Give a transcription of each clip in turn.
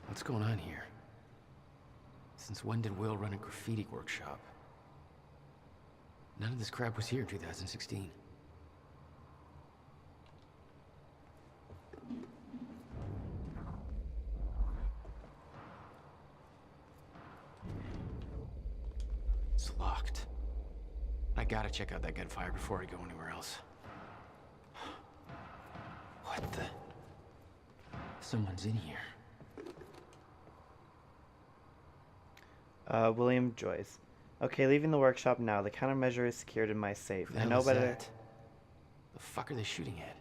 What's going on here? Since when did Will run a graffiti workshop? None of this crap was here in 2016. It's locked. I gotta check out that gunfire before I go anywhere else. What the? Someone's in here. William Joyce. Okay, leaving the workshop now. The countermeasure is secured in my safe. I know better. The fuck are they shooting at?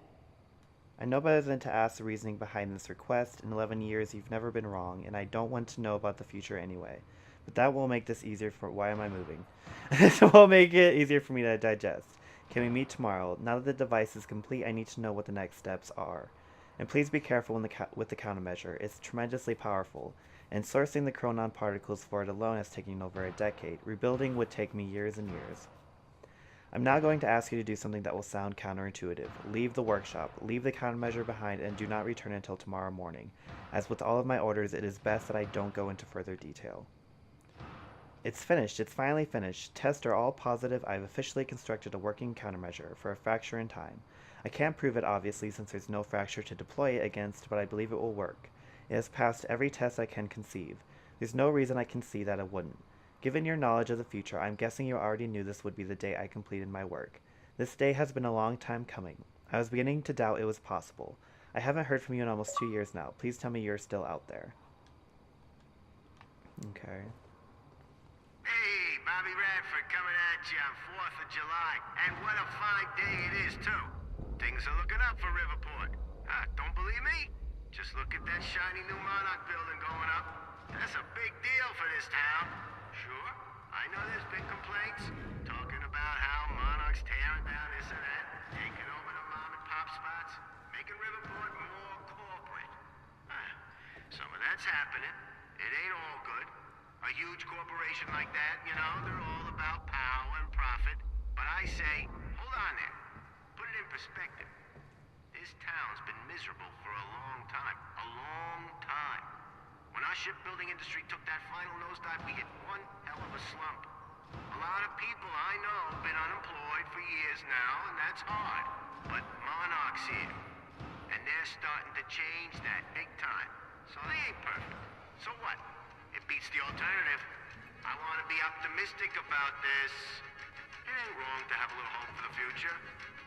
I know better than to ask the reasoning behind this request. In 11 years, you've never been wrong, and I don't want to know about the future anyway. But that will make this easier for... Why am I moving? This will make it easier for me to digest. Can we meet tomorrow? Now that the device is complete, I need to know what the next steps are. And please be careful with the countermeasure. It's tremendously powerful. And sourcing the chronon particles for it alone has taken over a decade. Rebuilding would take me years and years. I'm now going to ask you to do something that will sound counterintuitive. Leave the workshop, leave the countermeasure behind, and do not return until tomorrow morning. As with all of my orders, it is best that I don't go into further detail. It's finished. It's finally finished. Tests are all positive. I've officially constructed a working countermeasure for a fracture in time. I can't prove it, obviously, since there's no fracture to deploy it against, but I believe it will work. It has passed every test I can conceive. There's no reason I can see that it wouldn't. Given your knowledge of the future, I'm guessing you already knew this would be the day I completed my work. This day has been a long time coming. I was beginning to doubt it was possible. I haven't heard from you in almost 2 years now. Please tell me you're still out there. Okay. Hey, Bobby Radford coming at you on 4th of July. And what a fine day it is, too. Things are looking up for Riverport. Don't believe me? Just look at that shiny new Monarch building going up. That's a big deal for this town. Sure, I know there's been complaints, talking about how Monarch's tearing down this and that, taking over the mom and pop spots, making Riverport more corporate. Some of that's happening. It ain't all good. A huge corporation like that, you know, they're all about power and profit. But I say, hold on there. Put it in perspective. This town's been miserable for a long time. A long time. When our shipbuilding industry took that final nosedive, we hit one hell of a slump. A lot of people I know have been unemployed for years now, and that's hard. But Monarch's here. And they're starting to change that big time. So they ain't perfect. So what? It beats the alternative. I want to be optimistic about this. It ain't wrong to have a little hope for the future.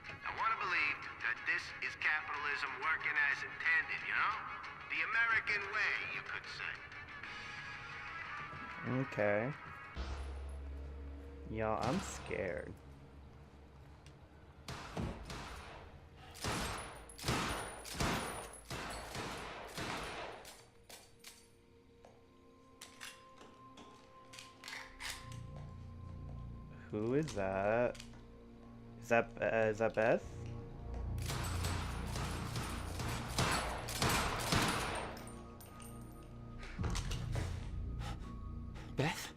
I want to believe that this is capitalism working as intended, you know? The American way, you could say. Okay. Y'all, I'm scared. Who is that? Is that Beth? Beth?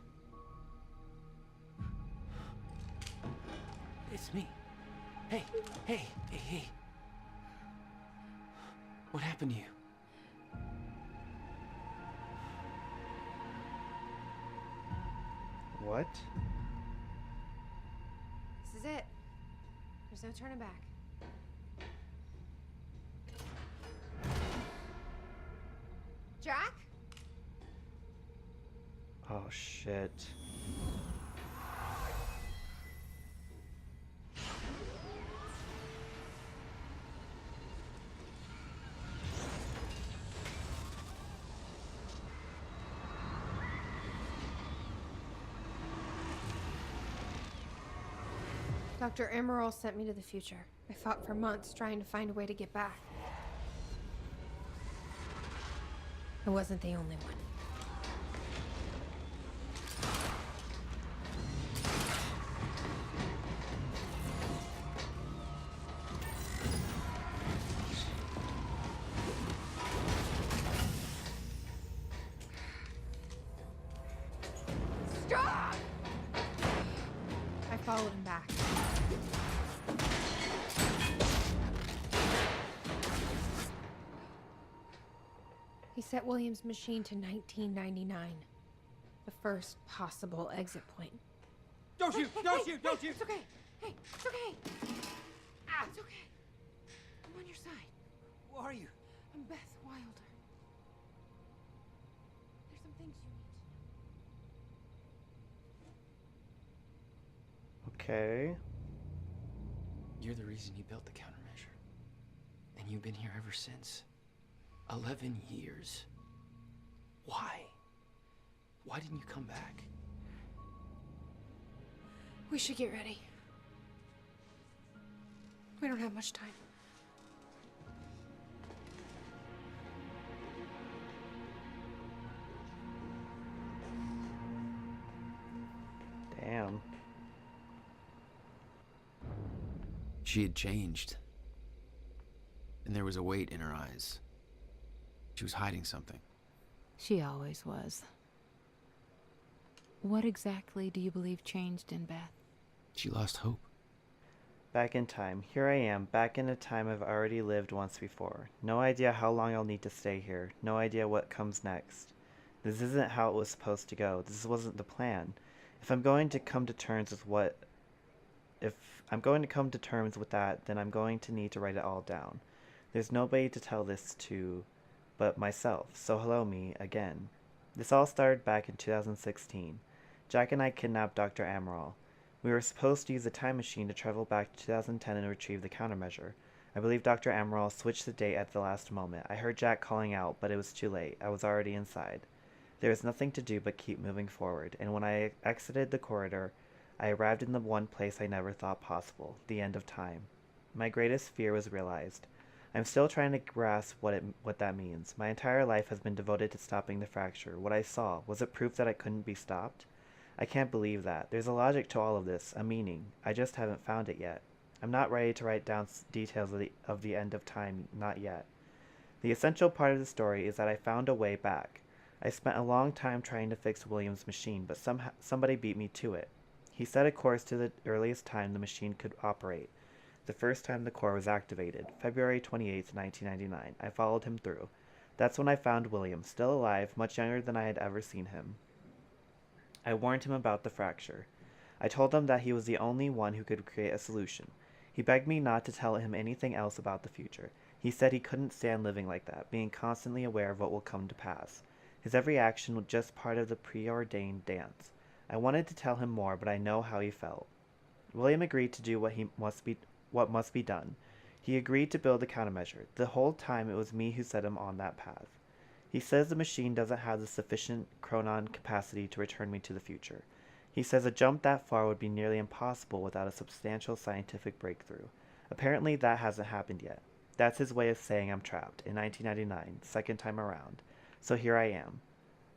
It's me. Hey, hey, hey, hey. What happened to you? What? This is it. There's no turning back. Jack? Oh shit. Dr. Emerald sent me to the future. I fought for months trying to find a way to get back. I wasn't the only one. Stop! I followed him back. He set William's machine to 1999. The first possible exit point. Don't shoot! Don't shoot! Don't shoot! It's okay. Hey, it's okay. Ah, it's okay. I'm on your side. Who are you? I'm Beth Wilder. There's some things you need to know. Okay. You're the reason he built the countermeasure. And you've been here ever since. 11 years. Why? Why didn't you come back? We should get ready. We don't have much time. Damn. She had changed. And there was a weight in her eyes. She was hiding something. She always was. What exactly do you believe changed in Beth? She lost hope. Back in time. Here I am, back in a time I've already lived once before. No idea how long I'll need to stay here. No idea what comes next. This isn't how it was supposed to go. This wasn't the plan. If I'm going to come to terms with that, then I'm going to need to write it all down. There's nobody to tell this to but myself. So hello me again. This all started back in 2016. Jack and I kidnapped Dr. Amaral. We were supposed to use a time machine to travel back to 2010 and retrieve the countermeasure. I believe Dr. Amaral switched the date at the last moment. I heard Jack calling out, but it was too late. I was already inside. There was nothing to do but keep moving forward, and when I exited the corridor, I arrived in the one place I never thought possible, the end of time. My greatest fear was realized. I'm still trying to grasp what that means. My entire life has been devoted to stopping the fracture. What I saw, was it proof that it couldn't be stopped? I can't believe that. There's a logic to all of this, a meaning. I just haven't found it yet. I'm not ready to write down details of the end of time, not yet. The essential part of the story is that I found a way back. I spent a long time trying to fix William's machine, but somebody beat me to it. He set a course to the earliest time the machine could operate. The first time the core was activated, February 28, 1999. I followed him through. That's when I found William, still alive, much younger than I had ever seen him. I warned him about the fracture. I told him that he was the only one who could create a solution. He begged me not to tell him anything else about the future. He said he couldn't stand living like that, being constantly aware of what will come to pass. His every action was just part of the preordained dance. I wanted to tell him more, but I know how he felt. William agreed to do what must be done. He agreed to build the countermeasure. The whole time it was me who set him on that path. He says the machine doesn't have the sufficient chronon capacity to return me to the future. He says a jump that far would be nearly impossible without a substantial scientific breakthrough. Apparently that hasn't happened yet. That's his way of saying I'm trapped, in 1999, second time around. So here I am.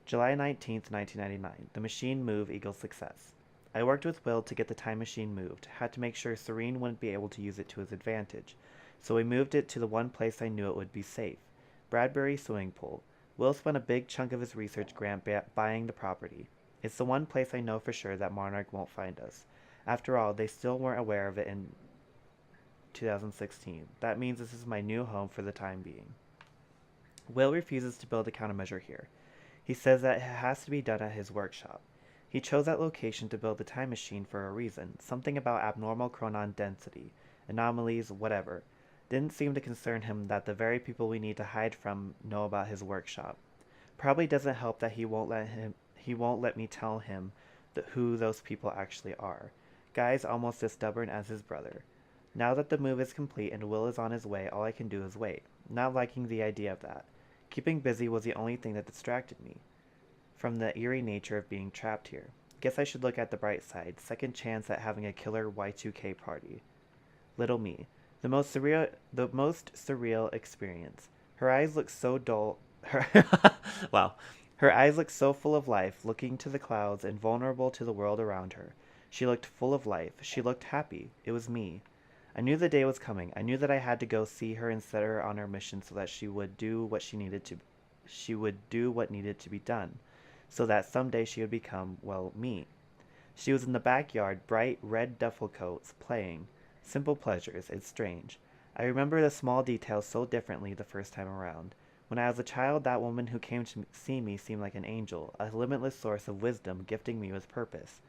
July 19th, 1999. The machine move equals success. I worked with Will to get the time machine moved, had to make sure Serene wouldn't be able to use it to his advantage, so we moved it to the one place I knew it would be safe, Bradbury Swimming Pool. Will spent a big chunk of his research grant buying the property. It's the one place I know for sure that Monarch won't find us. After all, they still weren't aware of it in 2016. That means this is my new home for the time being. Will refuses to build a countermeasure here. He says that it has to be done at his workshop. He chose that location to build the time machine for a reason, something about abnormal chronon density, anomalies, whatever. Didn't seem to concern him that the very people we need to hide from know about his workshop. Probably doesn't help that he won't let me tell him who those people actually are. Guy's almost as stubborn as his brother. Now that the move is complete and Will is on his way, all I can do is wait. Not liking the idea of that. Keeping busy was the only thing that distracted me from the eerie nature of being trapped here. Guess I should look at the bright side. Second chance at having a killer Y2K party. Little me. The most surreal experience. Her eyes look so dull. Wow. Her eyes looked so full of life, looking to the clouds and vulnerable to the world around her. She looked full of life. She looked happy. It was me. I knew the day was coming. I knew that I had to go see her and set her on her mission so that she would do what needed to be done. So that someday she would become, well, me. She was in the backyard, bright red duffel coats, playing. Simple pleasures. It's strange. I remember the small details so differently the first time around. When I was a child, that woman who came to see me seemed like an angel, a limitless source of wisdom gifting me with purpose.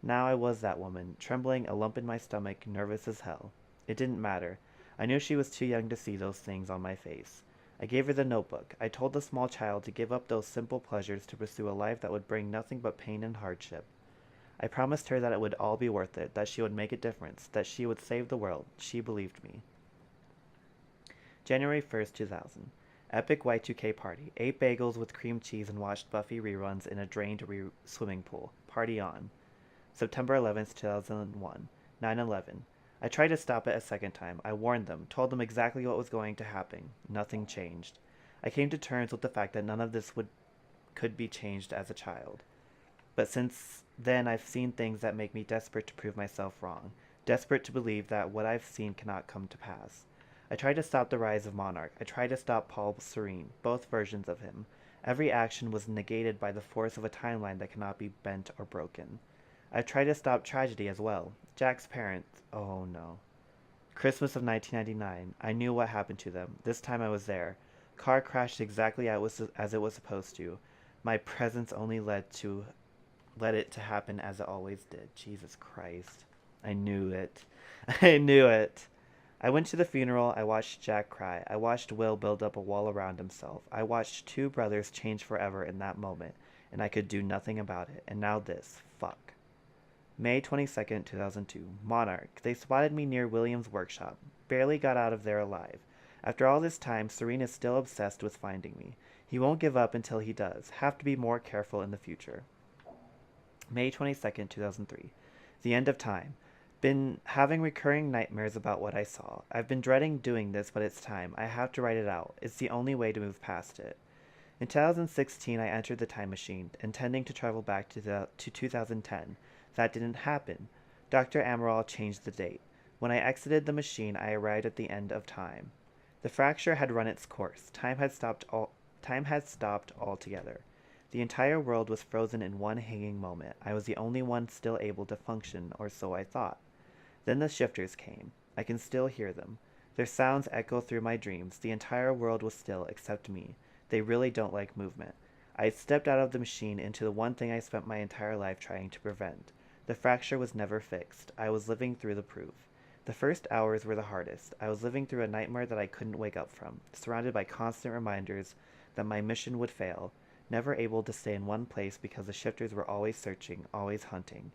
Now I was that woman, trembling, a lump in my stomach, nervous as hell. It didn't matter. I knew she was too young to see those things on my face. I gave her the notebook. I told the small child to give up those simple pleasures to pursue a life that would bring nothing but pain and hardship. I promised her that it would all be worth it, that she would make a difference, that she would save the world. She believed me. January 1st, 2000. Epic Y2K party. 8 bagels with cream cheese and watched Buffy reruns in a drained swimming pool. Party on. September 11th, 2001. 9/11. I tried to stop it a second time. I warned them, told them exactly what was going to happen. Nothing changed. I came to terms with the fact that none of this could be changed as a child. But since then, I've seen things that make me desperate to prove myself wrong. Desperate to believe that what I've seen cannot come to pass. I tried to stop the rise of Monarch. I tried to stop Paul Serene, both versions of him. Every action was negated by the force of a timeline that cannot be bent or broken. I tried to stop tragedy as well. Jack's parents, oh no. Christmas of 1999, I knew what happened to them. This time I was there. Car crashed exactly as it was supposed to. My presence only led it to happen as it always did. Jesus Christ. I knew it. I knew it. I went to the funeral. I watched Jack cry. I watched Will build up a wall around himself. I watched 2 brothers change forever in that moment, and I could do nothing about it. And now this. Fuck. May 22nd, 2002. Monarch. They spotted me near William's workshop. Barely got out of there alive. After all this time, Serene is still obsessed with finding me. He won't give up until he does. Have to be more careful in the future. May 22nd, 2003. The end of time. Been having recurring nightmares about what I saw. I've been dreading doing this, but it's time. I have to write it out. It's the only way to move past it. In 2016, I entered the time machine, intending to travel back to 2010. That didn't happen. Dr. Amaral changed the date. When I exited the machine, I arrived at the end of time. The fracture had run its course. Time had stopped altogether. The entire world was frozen in one hanging moment. I was the only one still able to function, or so I thought. Then the shifters came. I can still hear them. Their sounds echo through my dreams. The entire world was still except me. They really don't like movement. I had stepped out of the machine into the one thing I spent my entire life trying to prevent. The fracture was never fixed. I was living through the proof. The first hours were the hardest. I was living through a nightmare that I couldn't wake up from, surrounded by constant reminders that my mission would fail, never able to stay in one place because the shifters were always searching, always hunting.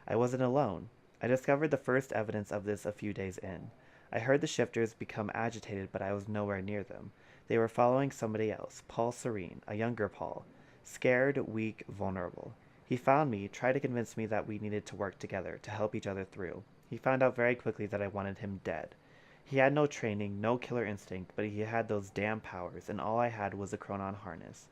I wasn't alone. I discovered the first evidence of this a few days in. I heard the shifters become agitated, but I was nowhere near them. They were following somebody else, Paul Serene, a younger Paul. Scared, weak, vulnerable. He found me, tried to convince me that we needed to work together, to help each other through. He found out very quickly that I wanted him dead. He had no training, no killer instinct, but he had those damn powers, and all I had was a Chronon harness.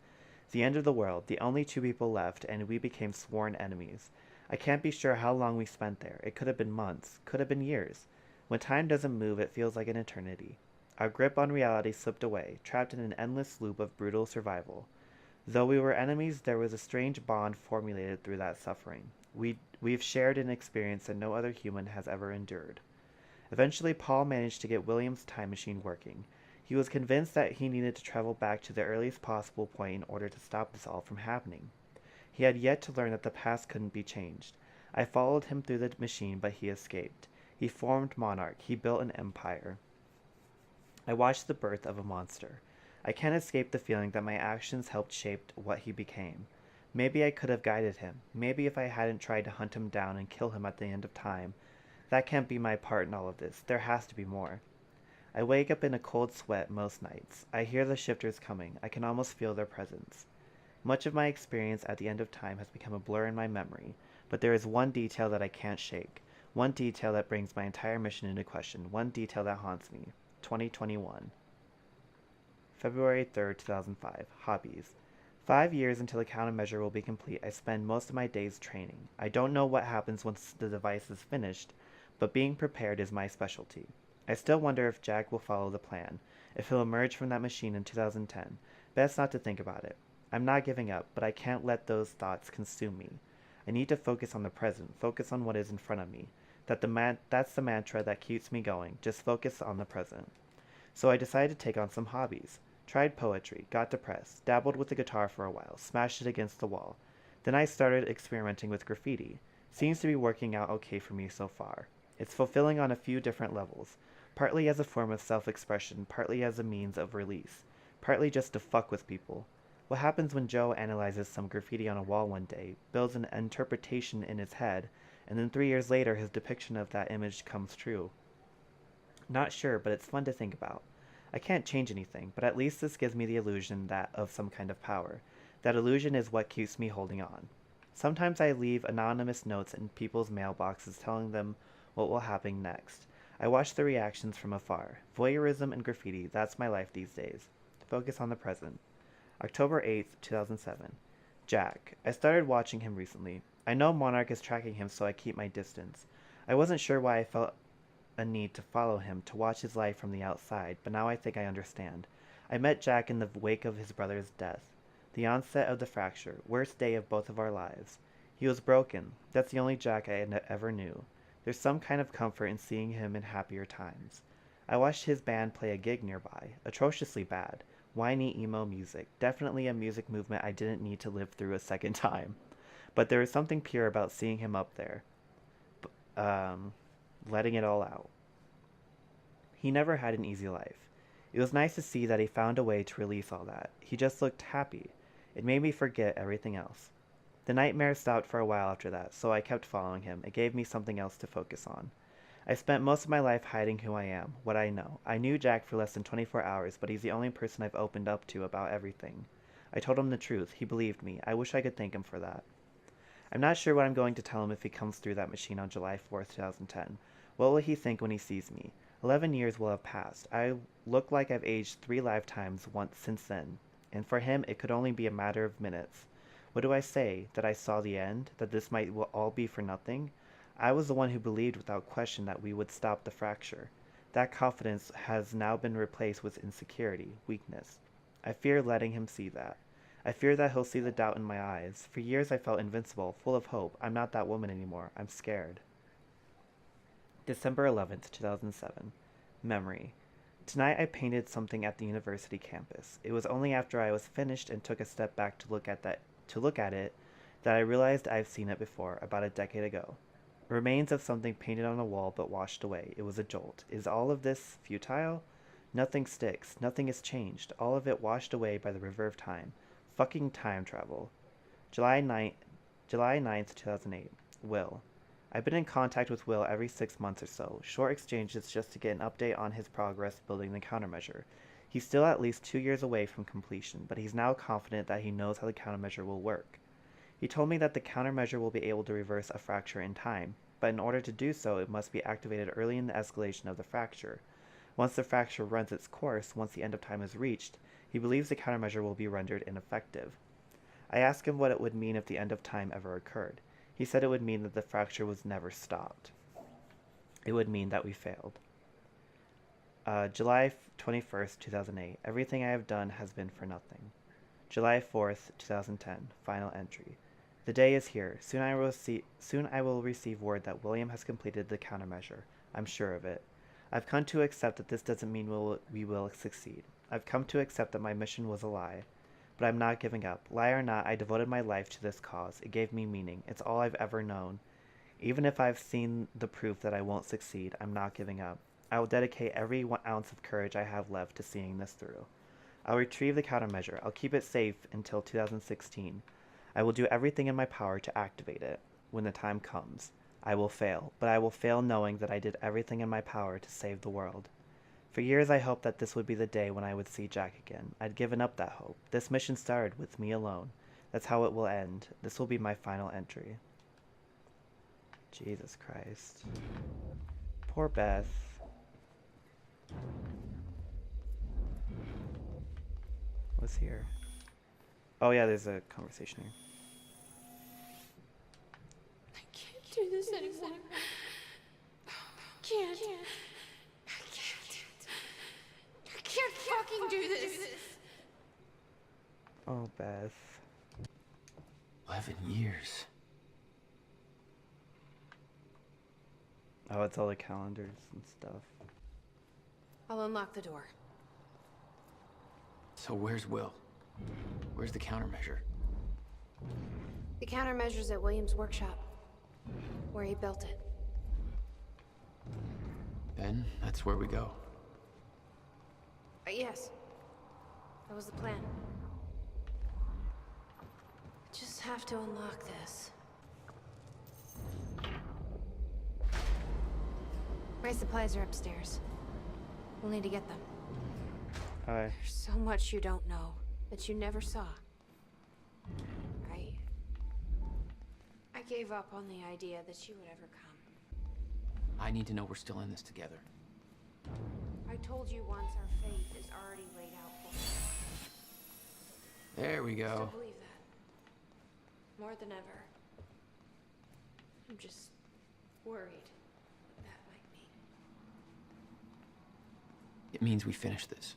The end of the world, the only 2 people left, and we became sworn enemies. I can't be sure how long we spent there. It could have been months, could have been years. When time doesn't move, it feels like an eternity. Our grip on reality slipped away, trapped in an endless loop of brutal survival. Though we were enemies, there was a strange bond formulated through that suffering. We've shared an experience that no other human has ever endured. Eventually, Paul managed to get William's time machine working. He was convinced that he needed to travel back to the earliest possible point in order to stop this all from happening. He had yet to learn that the past couldn't be changed. I followed him through the machine, but he escaped. He formed Monarch. He built an empire. I watched the birth of a monster. I can't escape the feeling that my actions helped shape what he became. Maybe I could have guided him. Maybe if I hadn't tried to hunt him down and kill him at the end of time. That can't be my part in all of this. There has to be more. I wake up in a cold sweat most nights. I hear the shifters coming. I can almost feel their presence. Much of my experience at the end of time has become a blur in my memory, but there is one detail that I can't shake. One detail that brings my entire mission into question. One detail that haunts me. 2021. February 3rd, 2005. Hobbies. 5 years until the countermeasure will be complete, I spend most of my days training. I don't know what happens once the device is finished, but being prepared is my specialty. I still wonder if Jack will follow the plan, if he'll emerge from that machine in 2010. Best not to think about it. I'm not giving up, but I can't let those thoughts consume me. I need to focus on the present, focus on what is in front of me. That's the mantra that keeps me going. Just focus on the present. So I decided to take on some hobbies. Tried poetry, got depressed, dabbled with the guitar for a while, smashed it against the wall. Then I started experimenting with graffiti. Seems to be working out okay for me so far. It's fulfilling on a few different levels, partly as a form of self-expression, partly as a means of release, partly just to fuck with people. What happens when Joe analyzes some graffiti on a wall one day, builds an interpretation in his head, and then 3 years later his depiction of that image comes true? Not sure, but it's fun to think about. I can't change anything, but at least this gives me the illusion that of some kind of power. That illusion is what keeps me holding on. Sometimes I leave anonymous notes in people's mailboxes telling them what will happen next. I watch the reactions from afar. Voyeurism and graffiti, that's my life these days. Focus on the present. October 8th, 2007. Jack. I started watching him recently. I know Monarch is tracking him, so I keep my distance. I wasn't sure why I felt a need to follow him, to watch his life from the outside, but now I think I understand. I met Jack in the wake of his brother's death. The onset of the fracture, worst day of both of our lives. He was broken. That's the only Jack I ever knew. There's some kind of comfort in seeing him in happier times. I watched his band play a gig nearby. Atrociously bad. Whiny emo music. Definitely a music movement I didn't need to live through a second time. But there was something pure about seeing him up there. Letting it all out. He never had an easy life. It was nice to see that he found a way to release all that. He just looked happy. It made me forget everything else. The nightmare stopped for a while after that, so I kept following him. It gave me something else to focus on. I spent most of my life hiding who I am, what I know. I knew Jack for less than 24 hours, but he's the only person I've opened up to about everything. I told him the truth. He believed me. I wish I could thank him for that. I'm not sure what I'm going to tell him if he comes through that machine on July 4th, 2010. What will he think when he sees me? 11 years will have passed. I look like I've aged 3 lifetimes once since then, and for him it could only be a matter of minutes. What do I say? That I saw the end? That this might all be for nothing? I was the one who believed without question that we would stop the fracture. That confidence has now been replaced with insecurity, weakness. I fear letting him see that. I fear that he'll see the doubt in my eyes. For years I felt invincible, full of hope. I'm not that woman anymore. I'm scared. December 11th, 2007. Memory. Tonight I painted something at the university campus. It was only after I was finished and took a step back to look at it that I realized I've seen it before, about a decade ago. Remains of something painted on a wall but washed away. It was a jolt. Is all of this futile? Nothing sticks. Nothing has changed. All of it washed away by the river of time. Fucking time travel. July 9th, 2008. Will. I've been in contact with Will every 6 months or so, short exchanges just to get an update on his progress building the countermeasure. He's still at least 2 years away from completion, but he's now confident that he knows how the countermeasure will work. He told me that the countermeasure will be able to reverse a fracture in time, but in order to do so, it must be activated early in the escalation of the fracture. Once the fracture runs its course, once the end of time is reached, he believes the countermeasure will be rendered ineffective. I asked him what it would mean if the end of time ever occurred. He said it would mean that the fracture was never stopped. It would mean that we failed. July 21st, 2008. Everything I have done has been for nothing. July 4th, 2010. Final entry. The day is here. Soon I will receive word that William has completed the countermeasure. I'm sure of it. I've come to accept that this doesn't mean we will succeed. I've come to accept that my mission was a lie. But I'm not giving up. Lie or not, I devoted my life to this cause. It gave me meaning. It's all I've ever known. Even if I've seen the proof that I won't succeed, I'm not giving up. I will dedicate every ounce of courage I have left to seeing this through. I'll retrieve the countermeasure. I'll keep it safe until 2016. I will do everything in my power to activate it. When the time comes, I will fail, but I will fail knowing that I did everything in my power to save the world. For years I hoped that this would be the day when I would see Jack again. I'd given up that hope. This mission started with me alone. That's how it will end. This will be my final entry. Jesus Christ. Poor Beth. What's here? Oh yeah, there's a conversation here. I can't do this anymore. I can't. I can't fucking do this. Oh, Beth. 11 years. Oh, it's all the calendars and stuff. I'll unlock the door. So where's Will? Where's the countermeasure? The countermeasure's at William's workshop, where he built it. Then that's where we go. Yes. That was the plan. Just have to unlock this. My supplies are upstairs. We'll need to get them. Hi. There's so much you don't know that you never saw. I gave up on the idea that you would ever come. I need to know we're still in this together. I told you once our fate is already laid out for us. There we I still go. believe that. More than ever. I'm just worried what that might mean. It means we finish this.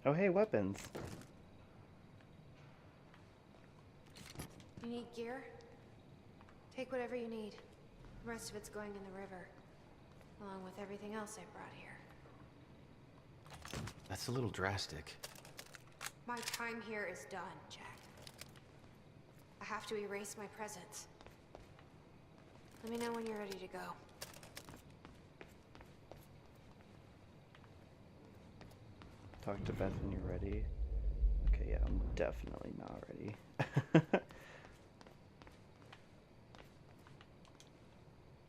Oh, hey, weapons. You need gear? Take whatever you need. The rest of it's going in the river, along with everything else I brought here. That's a little drastic. My time here is done, Jack. I have to erase my presence. Let me know when you're ready to go. Talk to Beth when you're ready. Okay, yeah, I'm definitely not ready.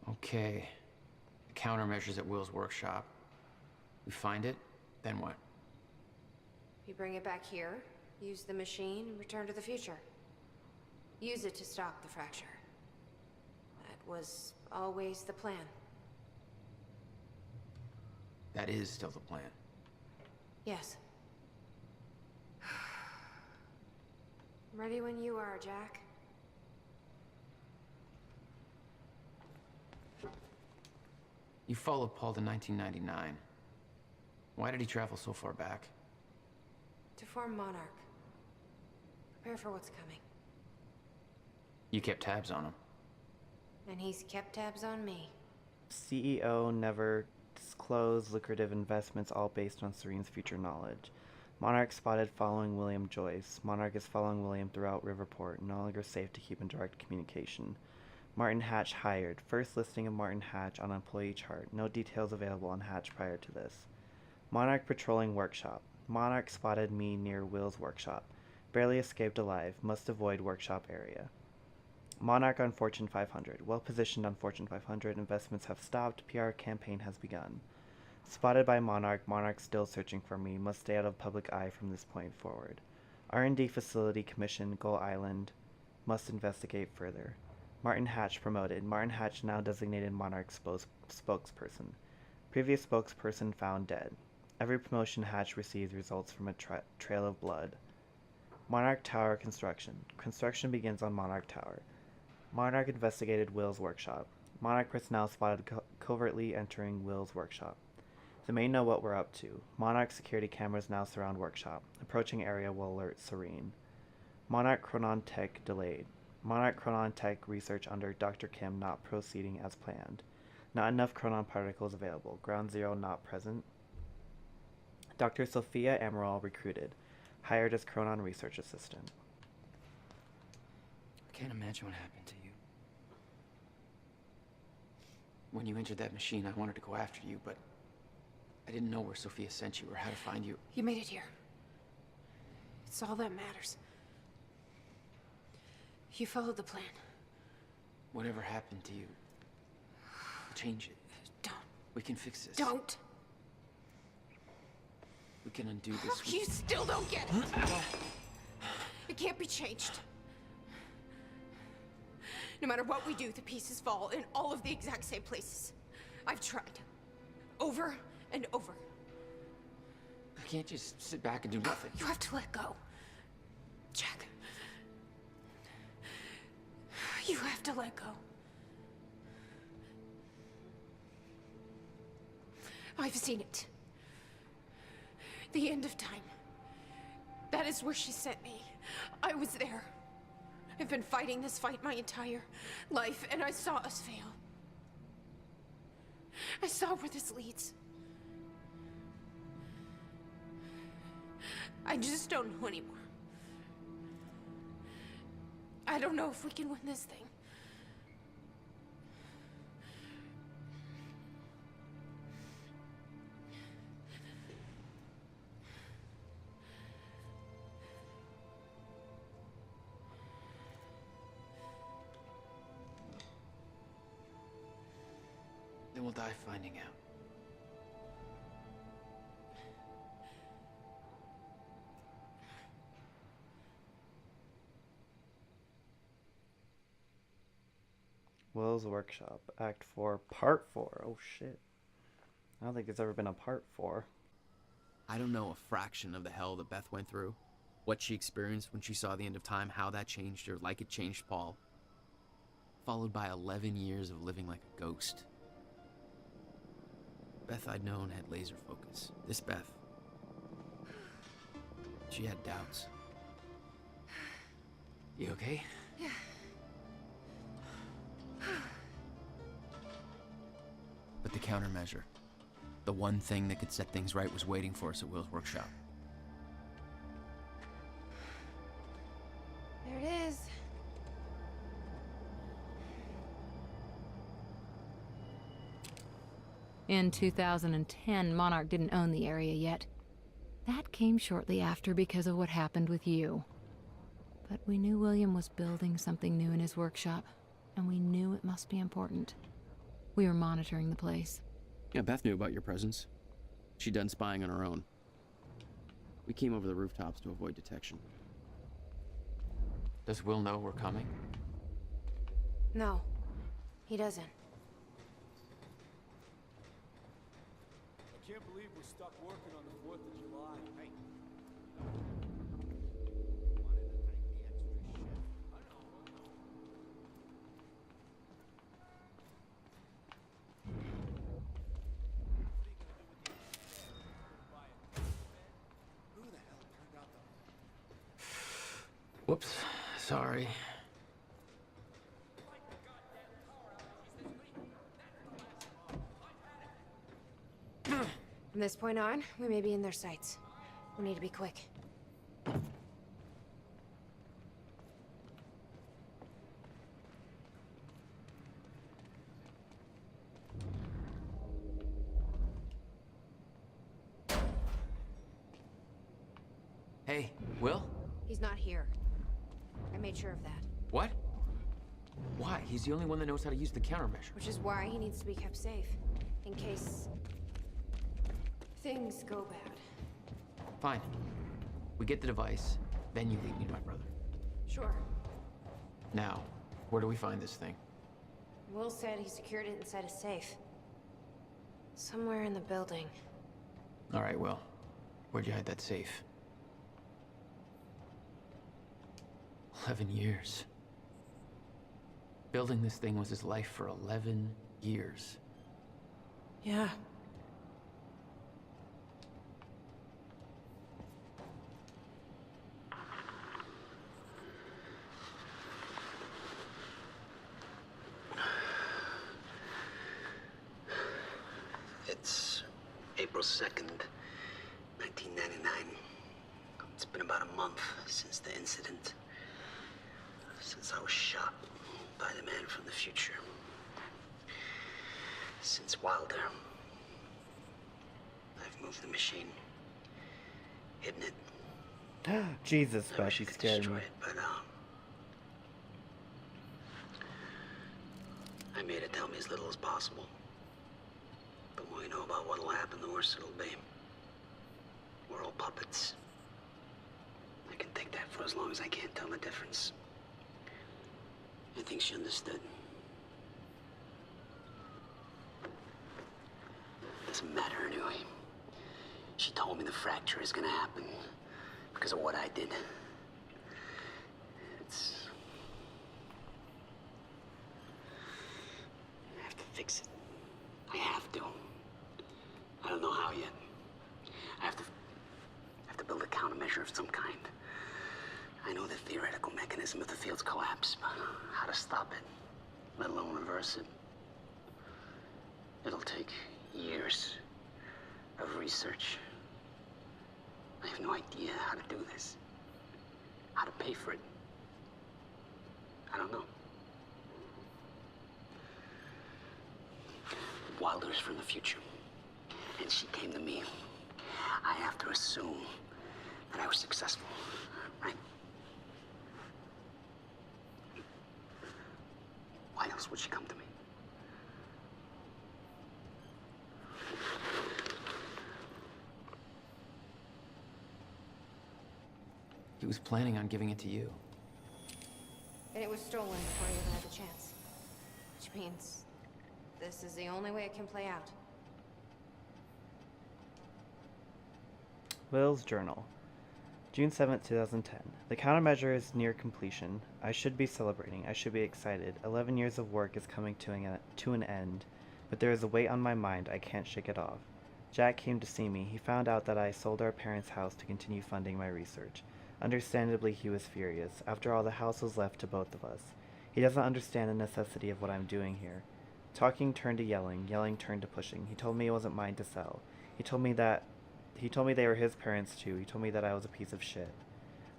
Okay. The countermeasure's at Will's workshop. We find it, then what? You bring it back here, use the machine, and return to the future. Use it to stop the fracture. That was always the plan. That is still the plan. Yes. I'm ready when you are, Jack. You followed Paul to 1999. Why did he travel so far back? To form Monarch. Prepare for what's coming. You kept tabs on him. And he's kept tabs on me. CEO never disclosed lucrative investments, all based on Serene's future knowledge. Monarch spotted following William Joyce. Monarch is following William throughout Riverport, no longer safe to keep in direct communication. Martin Hatch hired. First listing of Martin Hatch on employee chart. No details available on Hatch prior to this. Monarch patrolling workshop. Monarch spotted me near Will's workshop. Barely escaped alive. Must avoid workshop area. Monarch on Fortune 500. Well positioned on Fortune 500. Investments have stopped. PR campaign has begun. Spotted by Monarch. Monarch still searching for me. Must stay out of public eye from this point forward. R&D facility commission. Gull Island. Must investigate further. Martin Hatch promoted. Martin Hatch now designated Monarch spokesperson. Previous spokesperson found dead. Every promotion Hatch receives results from a trail of blood. Monarch Tower construction. Construction begins on Monarch Tower. Monarch investigated Will's workshop. Monarch personnel spotted covertly entering Will's workshop. They may know what we're up to. Monarch security cameras now surround workshop. Approaching area will alert Serene. Monarch Chronon Tech delayed. Monarch Chronon Tech research under Dr. Kim not proceeding as planned. Not enough Chronon particles available. Ground Zero not present. Dr. Sophia Amaral recruited. Hired as Chronon research assistant. I can't imagine what happened to you. When you entered that machine, I wanted to go after you, but I didn't know where Sophia sent you or how to find you. You made it here. It's all that matters. You followed the plan. Whatever happened to you, change it. Don't. We can fix this. Don't. We can undo this. You still don't get it. It can't be changed. No matter what we do, the pieces fall in all of the exact same places. I've tried. Over and over. I can't just sit back and do nothing. You have to let go. Jack. You have to let go. I've seen it. The end of time. That is where she sent me. I was there. I've been fighting this fight my entire life, and I saw us fail. I saw where this leads. I just don't know anymore. I don't know if we can win this thing. Then we'll die finding out. Will's Workshop, Act 4, Part 4. Oh shit. I don't think there's ever been a Part 4. I don't know a fraction of the hell that Beth went through, what she experienced when she saw the end of time, how that changed her like it changed Paul. Followed by 11 years of living like a ghost. Beth I'd known had laser focus. This Beth, she had doubts. You okay? Yeah. But the countermeasure, the one thing that could set things right, was waiting for us at Will's workshop. There it is. In 2010, Monarch didn't own the area yet. That came shortly after because of what happened with you. But we knew William was building something new in his workshop, and we knew it must be important. We were monitoring the place. Yeah, Beth knew about your presence. She'd done spying on her own. We came over the rooftops to avoid detection. Does Will know we're coming? No, he doesn't. I can't believe we're stuck working on the 4th of July. Hey. Whoops. Sorry. From this point on, we may be in their sights. We need to be quick. Hey, Will? He's not here. I made sure of that. What? Why? He's the only one that knows how to use the countermeasure. Which is why he needs to be kept safe. In case... things go bad. Fine. We get the device, then you lead me to my brother. Sure. Now, where do we find this thing? Will said he secured it inside a safe. Somewhere in the building. All right, Will. Where'd you hide that safe? 11 years. Building this thing was his life for 11 years. Yeah. It's April 2nd, 1999. It's been about a month since the incident. Since I was shot by the man from the future. Since Wilder. I've moved the machine. Hidden it. Jesus, I Beth, wish I you could scared destroy me. it, but I made it tell me as little as possible. The more you know about what'll happen, the worse it'll be. We're all puppets. I can take that for as long as I can't tell the difference. I think she understood. Doesn't matter anyway. She told me the fracture is gonna happen because of what I did. I have to fix it. I have to. I don't know how yet. I have to build a countermeasure countermeasure of some kind. I know the theoretical mechanism of the field's collapse, but how to stop it, let alone reverse it. It'll take years of research. I have no idea how to do this. How to pay for it. I don't know. Wilder's from the future. And she came to me. I have to assume that I was successful, right? Why else would she come to me? He was planning on giving it to you. And it was stolen before you even had the chance. Which means this is the only way it can play out. Will's journal. June 7th, 2010. The countermeasure is near completion. I should be celebrating. I should be excited. 11 years of work is coming to an end, but there is a weight on my mind. I can't shake it off. Jack came to see me. He found out that I sold our parents' house to continue funding my research. Understandably, he was furious. After all, the house was left to both of us. He doesn't understand the necessity of what I'm doing here. Talking turned to yelling. Yelling turned to pushing. He told me it wasn't mine to sell. He told me they were his parents too. He told me that I was a piece of shit.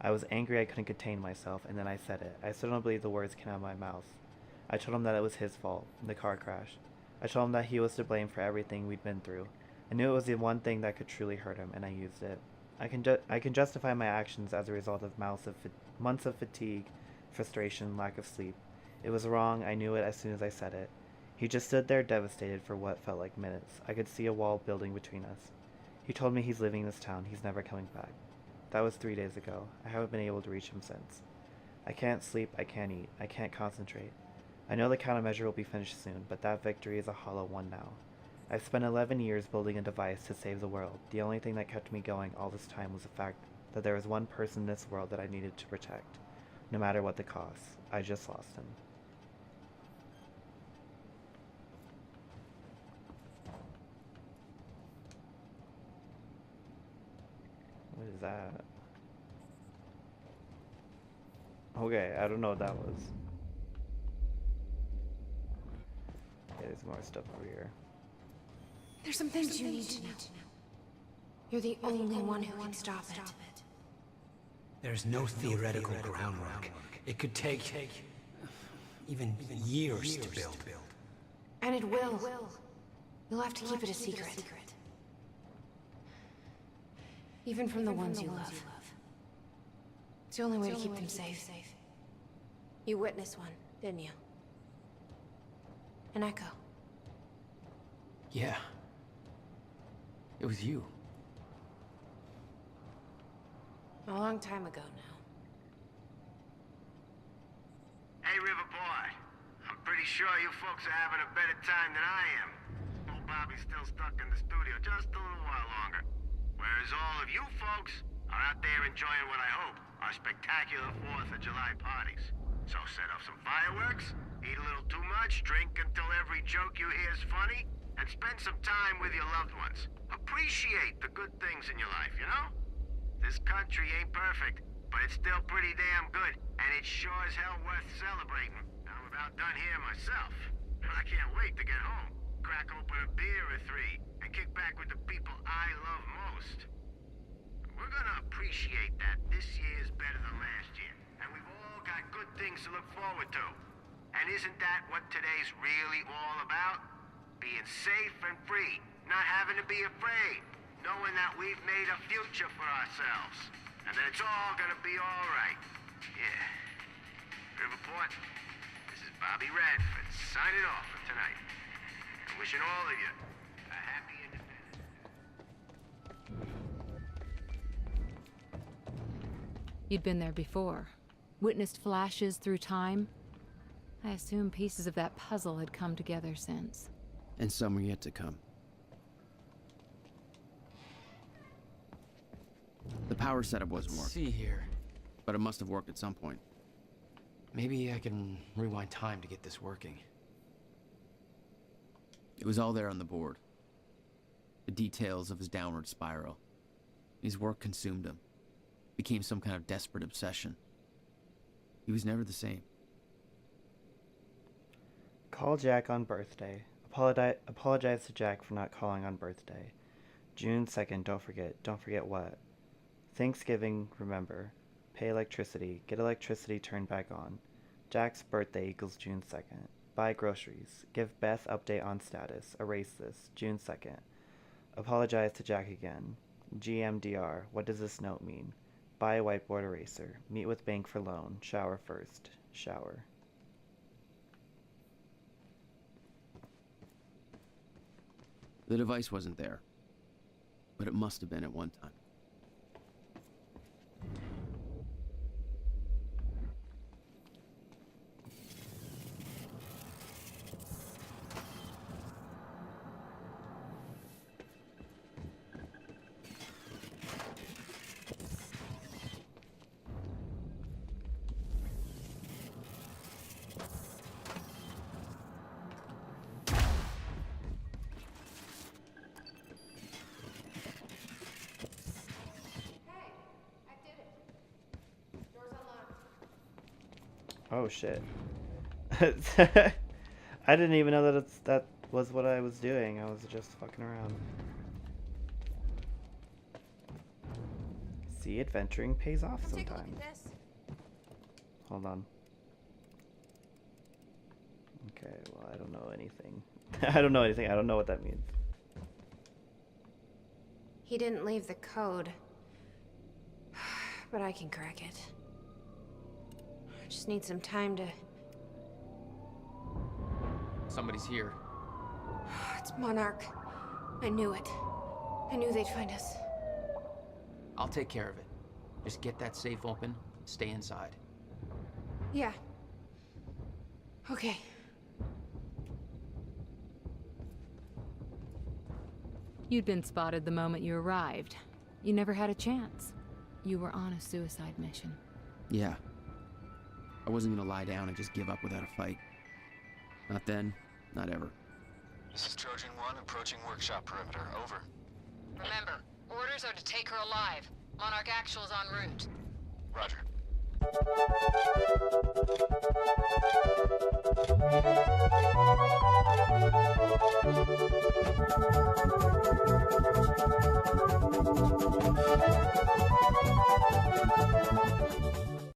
I was angry I couldn't contain myself, and then I said it. I still don't believe the words came out of my mouth. I told him that it was his fault, the car crash. I told him that he was to blame for everything we'd been through. I knew it was the one thing that could truly hurt him, and I used it. I can justify my actions as a result of months of fatigue, frustration, lack of sleep. It was wrong. I knew it as soon as I said it. He just stood there devastated for what felt like minutes. I could see a wall building between us. He told me he's leaving this town. He's never coming back. That was 3 days ago. I haven't been able to reach him since. I can't sleep. I can't eat. I can't concentrate. I know the countermeasure will be finished soon, but that victory is a hollow one now. I've spent 11 years building a device to save the world. The only thing that kept me going all this time was the fact that there was one person in this world that I needed to protect. No matter what the cost. I just lost him. What is that? Okay, I don't know what that was. Okay, there's more stuff over here. There's some things you need to know. You're the only one who can stop it. There's no theoretical groundwork. It could take even years to build. And it will. You'll have to keep it a secret. Even from the ones you love. It's the only way to keep them safe. You witnessed one, didn't you? An echo. Yeah. It was you. A long time ago now. Hey, Riverboy. I'm pretty sure you folks are having a better time than I am. Old Bobby's still stuck in the studio just a little while longer. Whereas all of you folks are out there enjoying what I hope are spectacular 4th of July parties. So set up some fireworks, eat a little too much, drink until every joke you hear is funny, and spend some time with your loved ones. Appreciate the good things in your life, you know? This country ain't perfect, but it's still pretty damn good, and it's sure as hell worth celebrating. I'm about done here myself. I can't wait to get home, crack open a beer or 3, and kick back with the people I love most. We're gonna appreciate that this year's better than last year, and we've all got good things to look forward to. And isn't that what today's really all about? Being safe and free, not having to be afraid, knowing that we've made a future for ourselves, and that it's all gonna be all right. Yeah. Riverport, this is Bobby Radford signing off for tonight. And wishing all of you a happy Independence Day. You'd been there before. Witnessed flashes through time. I assume pieces of that puzzle had come together since. And some are yet to come. The power setup wasn't Let's working, see here. but it must have worked at some point. Maybe I can rewind time to get this working. It was all there on the board. The details of his downward spiral. His work consumed him. became some kind of desperate obsession. He was never the same. Call Jack on birthday. Apologize to Jack for not calling on birthday. June 2nd, don't forget. Don't forget what? Thanksgiving, remember. Pay electricity. Get electricity turned back on. Jack's birthday equals June 2nd. Buy groceries. Give Beth update on status. Erase this. June 2nd. Apologize to Jack again. GMDR. What does this note mean? Buy a whiteboard eraser. Meet with bank for loan. Shower first. Shower. The device wasn't there, but it must have been at one time. Oh shit. I didn't even know that was what I was doing. I was just fucking around. See, adventuring pays off Take a look sometimes. at this. Hold on. Okay, well, I don't know anything. I don't know anything. I don't know what that means. He didn't leave the code. But I can crack it. I just need some time to... Somebody's here. It's Monarch. I knew it. I knew they'd find us. I'll take care of it. Just get that safe open, stay inside. Yeah. Okay. You'd been spotted the moment you arrived. You never had a chance. You were on a suicide mission. Yeah. I wasn't gonna lie down and just give up without a fight. Not then, not ever. This is Trojan 1 approaching workshop perimeter. Over. Remember, orders are to take her alive. Monarch Actual's en route. Roger.